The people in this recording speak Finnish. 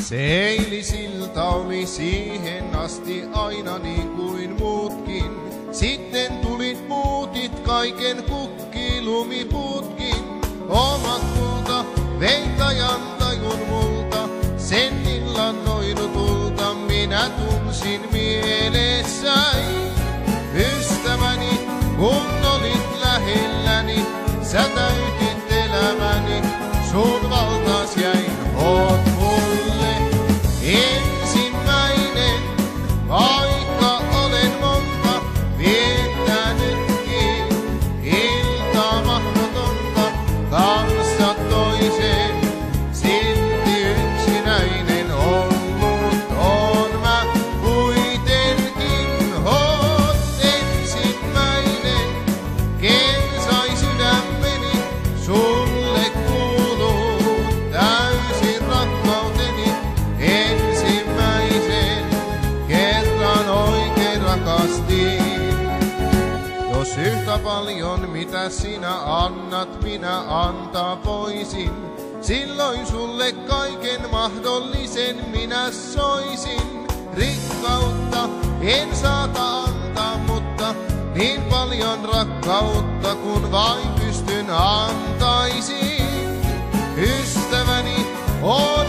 Seilisilta oli siihen asti aina niin kuin muutkin. Sitten tulit muutit kaiken kukkilumiputkin. Omat multa veit ajan tajun multa. Sen illan noidutulta minä tunsin mielessäni. Ystäväni, kun olit lähelläni, sä täytit elämäni, sun valtaas jäin. Oot mulle ensimmäinen, vaikka olen monta viettänytkin. Iltaa mahdotonta kanssa toiseen, silti yksinäinen ollut on mä kuitenkin. Oot ensimmäinen, ken sai sydämeni, sulle kuuluu täysin rakkauteni. Ensimmäisen kerran oikein rakastin. Jos yhtä paljon mitä sinä annat, minä antaa voisin. Silloin sulle kaiken mahdollisen minä soisin. Rikkautta en saata antaa, mutta niin paljon rakkautta kun vain pystyn antaisin. Ystäväni, on